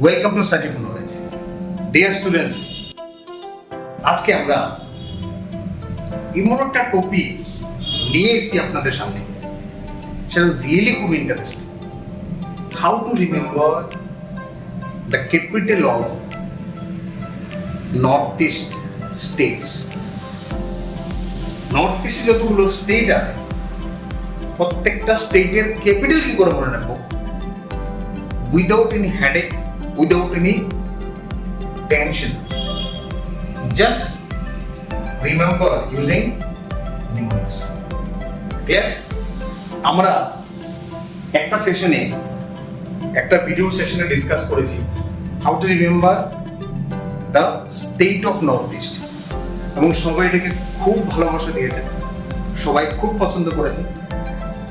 Welcome to study for knowledge. Dear students, আজকে আমরা এমন একটা টপিক নিয়ে এসেছি আপনাদের সামনে, সেটা রিয়েলি খুব interesting. How to remember the capital of north east states. North ইস্টে যতগুলো স্টেট আছে, প্রত্যেকটা স্টেটের ক্যাপিটাল কি করে মনে রাখবো without any headache, without any tension. Just remember using mnemonics. Clear? আমরা একটা সেশনে, একটা ভিডিও সেশনে ডিসকাস করেছি how to remember the state of north east, এবং সবাই এটাকে খুব ভালোবাসা দিয়েছে, সবাই খুব পছন্দ করেছে।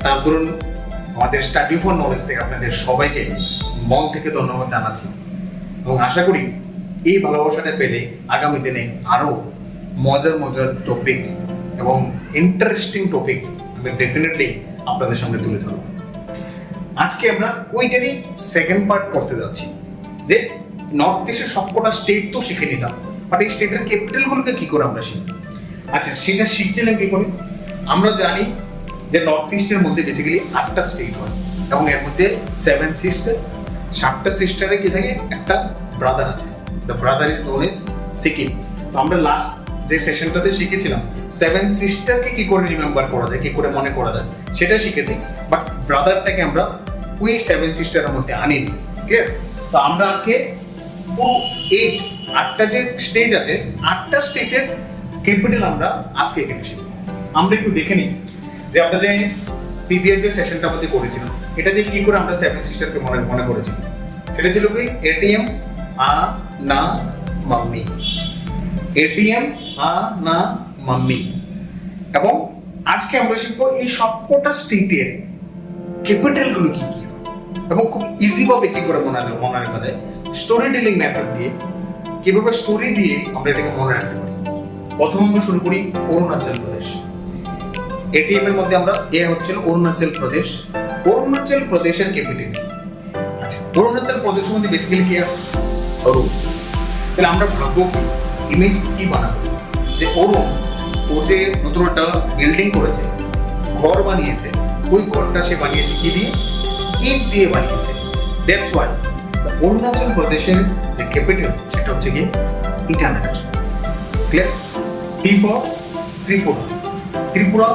তার দরুন আমাদের স্টাডি ফর নলেজ থেকে আপনাদের সবাইকে মন থেকে ধন্যবাদ জানাচ্ছি, এবং আশা করি এই ভালোবাসাটা পেলে আগামী দিনে আরও মজার মজার টপিক এবং ইন্টারেস্টিং টপিক আমি ডেফিনেটলি আপনাদের সামনে তুলে ধরব। আজকে আমরা ওইটারই সেকেন্ড পার্ট করতে যাচ্ছি, যে নর্থ ইস্টের সবকটা স্টেট তো শিখে নিলাম, বাট এই স্টেটের ক্যাপিটালগুলোকে কী করে আমরা শিখি। আচ্ছা, সেটা শিখছিলাম কী করে? আমরা জানি যে নর্থ ইস্টের মধ্যে বেসিক্যালি 8টা স্টেট হয়, এবং এর মধ্যে 7 সিস্টার, 7টা সিস্টারে কি থাকে, একটা ব্রাদার আছে। The brother is known as Sikkim. তো আমরা লাস্ট যে সেশনটাতে শিখেছিলাম 7 সিস্টারকে কি করে রিমেম্বার করা যায়, কি করে মনে করা যায়, সেটা শিখেছি। বাট ব্রাদারটাকে আমরা ওই 7 সিস্টারের মধ্যে আনিনি। ক্লিয়ার? তো আমরা আজকে 8টা যে স্টেট আছে, 8টা স্টেটের ক্যাপিটাল আমরা আজকে এখানে শিখব। আমরা একটু দেখে নিই যে আপনাদের প্রিভিয়াস যে সেশনটা আমাদের করেছিলাম, এটা দিয়ে কি করে আমরা 7 সিস্টারকে মনে করেছি। এটা ছিল কি এটিএম আ না মাম্মি, এটিএম আ না মাম্মি। এবং আজকে আমরা শিখবো এই সবকটা স্টেটের ক্যাপিটালগুলো কি কি, এবং খুব ইজি ভাবে কি করে মনে রাখা যায় স্টোরি টেলিং মেথড দিয়ে, কিভাবে স্টোরি দিয়ে আমরা এটাকে মনে রাখতে পারি। প্রথম আমরা শুরু করি অরুণাচল প্রদেশ। এটিএম এর মধ্যে আমরা এ হচ্ছিল অরুণাচল প্রদেশ। অরুণাচল প্রদেশের ক্যাপিটাল, আচ্ছা, অরুণাচল প্রদেশের মধ্যে বেসিক্যালি কি আছে? অরুণ। তাহলে আমরা ভাববো কি, ইমেজ কি বানাবো, যে অরুণ ও যে নতুন একটা বিল্ডিং করেছে, ঘর বানিয়েছে, ওই ঘরটা সে বানিয়েছে কি দিয়ে? ইট দিয়ে বানিয়েছে। দ্যাটস ওয়াই অরুণাচল প্রদেশের যে ক্যাপিটাল সেটা হচ্ছে কি Itanagar. Clear? T for Tripura. Tripura,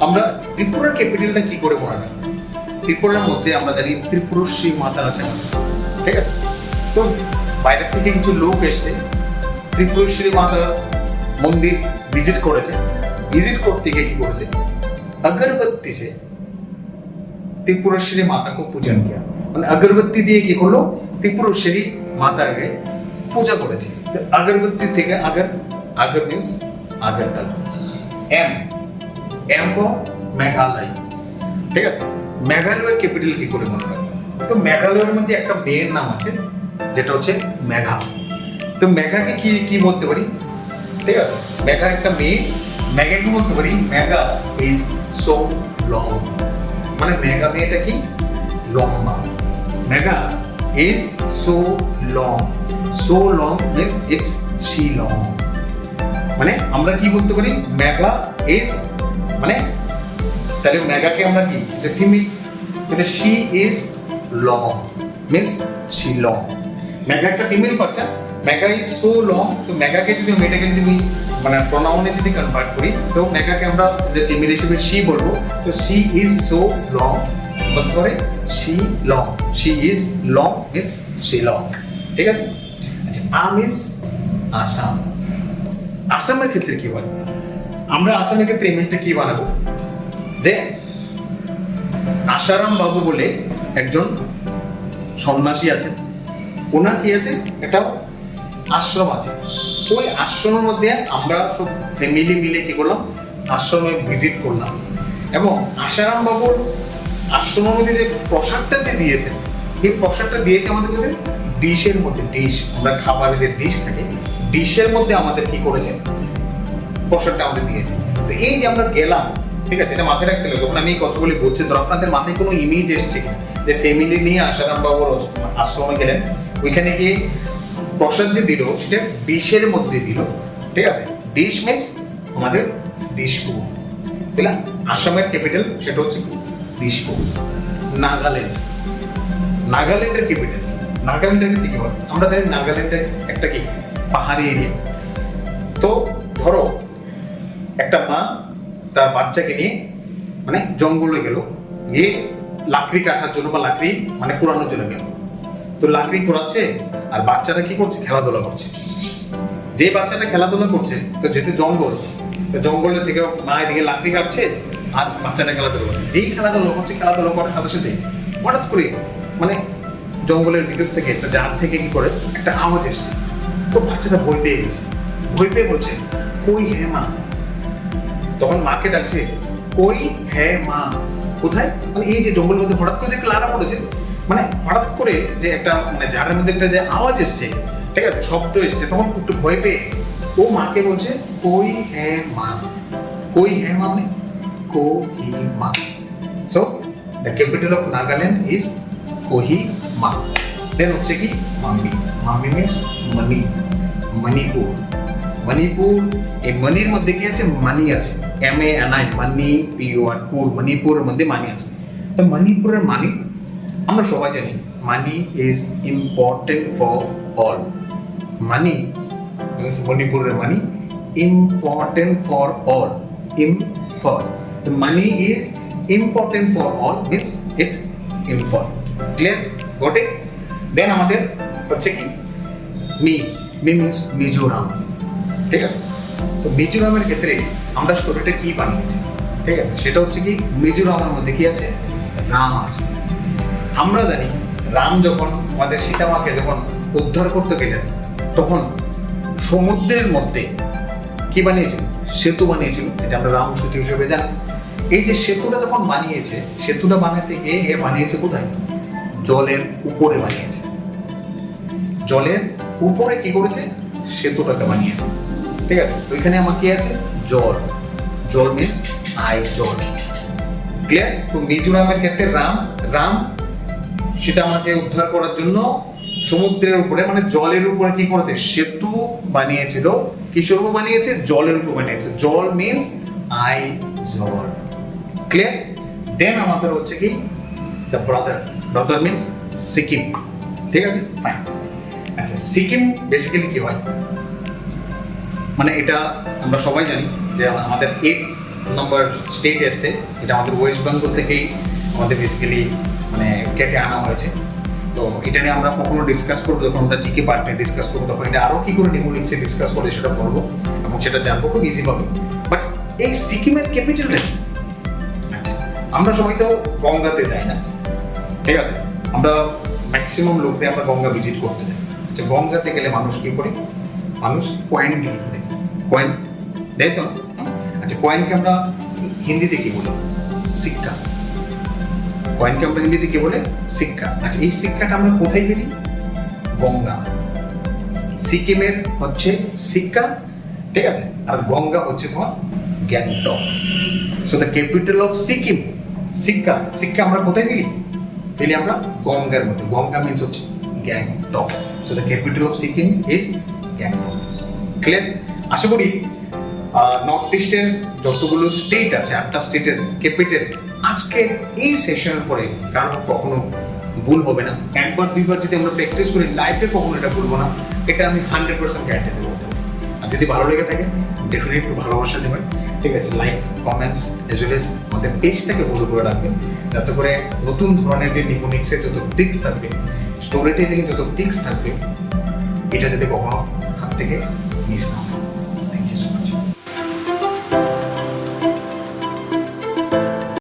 আমরা ত্রিপুরার ক্যাপিটালটা কি করে মনে রাখবো? ত্রিপুরার মধ্যে আমরা জানি ত্রিপুরশ্রী মাতা আছে, ঠিক আছে? তো বাইরের থেকে কিছু লোক এসছে, ত্রিপুরশ্রী মাতা মন্দির ভিজিট করেছে। ভিজিট করতে গিয়ে কি করেছে? अगरबत्ती से त्रिपुरेश्वरी माता को पूजन किया, মানে अगरबत्ती দিয়ে কি করলো? ত্রিপুরেশ্বরী মাতাকে পূজা করেছে। তো अगरबत्ती থেকে আগর means Agartala. M for Meghalaya, ঠিক আছে? মেঘালয়ের ক্যাপিটাল কি করে মনে রাখবো? তো মেঘালয়ের মধ্যে একটা মেয়ের নাম আছে যেটা হচ্ছে মেঘা। তো মেঘাকে কি বলতে পারি? ঠিক আছে, মেঘা একটা মেয়ে, মেঘাকে বলতে পারি মেঘা ইজ সো লং, মানে মেঘা মেয়েটা কি লম্বা। Megha is so long means it's she long. মানে আমরা কি বলতে পারি? মেঘা ইজ, মানে তাহলে মেঘাকে আমরা কি, যে ফিমেল, তাহলে she is long means she long. Megha একটা female person, Megha is so long. তো মেঘাকে যদি, মেয়েটাকে যদি মানে প্রোনাউনে যদি কনভার্ট করি, তো মেঘাকে আমরা যে ফিমেল হিসেবে শি বলবো। তো শি ইজ সো লং বলতে পারে she long. She is long means she long, ঠিক আছে? আচ্ছা, আম ইজ আসাম। আসামের ক্ষেত্রে কি বলে? আমরা আসামের ক্ষেত্রে ইমেজটা কি বানাবো? যে আশারাম বাবু বলে একজন সন্ন্যাসী আছেন, ওনার কি আছে, একটা আশ্রম আছে। ওই আশ্রমের মধ্যে আমরা সব ফ্যামিলি মিলে কি করলাম, আশ্রমে ভিজিট করলাম। এবং আশারাম বাবুর আশ্রমের মধ্যে যে প্রসাদটা যে দিয়েছে, এই প্রসাদটা দিয়েছে আমাদের মধ্যে ডিশের মধ্যে, ডিশ, আমরা খাবারের যে ডিশ থাকে, ডিশের মধ্যে আমাদের কি করেছে, প্রসাদটা আমাদের দিয়েছে। তো এই যে আমরা গেলাম, ঠিক আছে, এটা মাথায় রাখতে হবে। যখন আমি এই কথাগুলি বলছি, ধর আপনাদের মাথায় কোনো ইমেজ এসছে যে ফ্যামিলি নিয়ে আশারাম বাবুর আশ্রমে গেলেন, ওইখানে গিয়ে প্রসাদ যে দিল সেটা ডিশের মধ্যে দিল, ঠিক আছে? ডিশ মিন্স আমাদের দিশপুর, তাহলে আসামের ক্যাপিটাল সেটা হচ্ছে দিশপুর। নাগাল্যান্ড, নাগাল্যান্ডের ক্যাপিটাল, নাগাল্যান্ডের কি হয় আমরা জানি, নাগাল্যান্ডের একটা কি পাহাড়ি এরিয়া। তো ধরো একটা মা তার বাচ্চাকে নিয়ে মানে জঙ্গলে গেল, গিয়ে লাকড়ি কাটার জন্য বা লাকড়ি মানে কুড়ানোর জন্য গেল। তো লাকড়ি কুড়াচ্ছে আর বাচ্চাটা কি করছে, খেলাধুলা করছে। যে বাচ্চাটা খেলাধুলা করছে, তো যেহেতু জঙ্গল, তো জঙ্গলের থেকে মা এদিকে লাকড়ি কাটছে আর বাচ্চাটা খেলাধুলা করছে। যেই খেলাধুলা করছে, খেলাধুলা করার সাথে সাথে হঠাৎ করে মানে জঙ্গলের ভিতর থেকে একটা জার থেকে কি করে একটা আওয়াজ এসছে। তো বাচ্চাটা ভয় পেয়ে গেছে, ভয় পেয়ে বলছে কই হে মা। তখন মাকে ডাকছে, কই হে মা, কোথায়? মানে এই যে জঙ্গলের মধ্যে হঠাৎ করে যে লাড়া পড়েছে, মানে হঠাৎ করে যে একটা মানে ঝাড়ের মধ্যে একটা যে আওয়াজ এসছে, ঠিক আছে, শব্দ এসছে, তখন একটু ভয় পেয়ে ও মাকে বলছে কই হে মা। কই হে মা মানে Kohima. So the capital of Nagaland is Kohima. Then হচ্ছে কি mummy, mummy means money, Manipur. Manipur, এই মনির মধ্যে কি আছে, মানি আছে, MANI, মানি PUR, পুর, মণিপুরের মধ্যে মানি আছে। তো মণিপুরের মানি আমরা সবাই জানি, money is important for all. Money means মণিপুরের money important for all, for. The money is important for all, means it's important. Clear? Got it? Then আমাদের হচ্ছে কি মি মিন্স মিজোরাম, ঠিক আছে? তো মিজোরামের ক্ষেত্রে আমরা স্টোরিটা কি বানিয়েছি, ঠিক আছে? সেটা হচ্ছে কি মিজোরামের মধ্যে কি আছে, রাম আছে। আমরা জানি রাম যখন আমাদের সীতামাকে যখন উদ্ধার করতে গেলেন, তখন সমুদ্রের মধ্যে কি বানিয়েছিল, সেতু বানিয়েছিল, যেটা আমরা রাম সেতু হিসেবে জানি। এই যে সেতুটা যখন বানিয়েছে, সেতুটা বানাতে গিয়ে এ বানিয়েছে কোথায়, জলের উপরে বানিয়েছে। জলের উপরে কি করেছে, সেতুটাকে বানিয়েছে, ঠিক আছে? তো এখানে আমার কি আছে, জল, জল মিন্স আই, জল। ক্লিয়ার? তো মিজোরামের ক্ষেত্রে রাম সেটা আমাকে উদ্ধার করার জন্য সমুদ্রের উপরে মানে জলের উপরে কি করেছে, সেতু বানিয়েছিল। কিসের উপর বানিয়েছে, জলের উপর বানিয়েছে। জল মিন্স আই, জল। ক্লিয়ার? দেন আমাদের হচ্ছে কি the brother, brother means Sikkim, ঠিক আছে? ফাইন। আচ্ছা, সিকিম বেসিক্যালি কি হয়, মানে এটা আমরা সবাই জানি যে আমাদের 8 নম্বর স্টেট এসছে, এটা আমাদের ওয়েস্ট বেঙ্গল থেকেই আমাদের বেসিক্যালি মানে কেটে আনা হয়েছে। তো এটা নিয়ে আমরা কখনো ডিসকাস করবো, যখন আমরা জিকে পার্ট নিয়ে ডিসকাস করবো, তখন এটা আরও কী করে নিউমোনিক্সে ডিসকাস করে সেটা করবো এবং সেটা জানবো খুব ইজিভাবে। বাট এই সিকিমের ক্যাপিটালটা কি? আচ্ছা, আমরা সবাই তো গঙ্গাতে যাই না, ঠিক আছে? আমরা ম্যাক্সিমাম লোকদের আমরা গঙ্গা ভিজিট করতে যাই। আচ্ছা, গঙ্গাতে গেলে মানুষ কী করে, মানুষ কয়েন কিনতে দেয়, কয়েন দেয় তো। আচ্ছা, কয়েনকে আমরা হিন্দিতে কি বলি, সিক্কা। কয়েনকে আমরা হিন্দিতে কি বলে, সিক্কা। আচ্ছা, এই সিক্কাটা আমরা কোথায় পেলি, গঙ্গা। সিকিমের হচ্ছে সিক্কা, ঠিক আছে? আর গঙ্গা হচ্ছে তোমার Gangtok. So the capital of Sikkim, সিক্কা। সিক্কা আমরা কোথায় পেলি আমরা গঙ্গার মধ্যে। গঙ্গা মিন্স হচ্ছে Gangtok. So the capital of Sikkim is Gangtok. Clear? আশা করি নর্থ ইস্টের যতগুলো স্টেট আছে, 8টা স্টেটের ক্যাপিটাল আজকে এই সেশনের পরে কারণ কখনো ভুল হবে না। একবার দুইবার যদি আমরা প্র্যাকটিস করি, লাইফে কখনো এটা ভুলবো না, এটা আমি 100% গ্যারান্টি দেবো। আর যদি ভালো লেগে থাকে ডেফিনেটলি ভালোবাসা দেবেন, ঠিক আছে? Like, comments as well as আমাদের পেজটাকে ফলো করে রাখবেন, যাতে করে নতুন ধরনের যে নিউমোনিক্সের যত ট্রিক্স থাকবে, স্টোরি টেলিং যত ট্রিক্স থাকবে, এটা যাতে কখনো হাত থেকে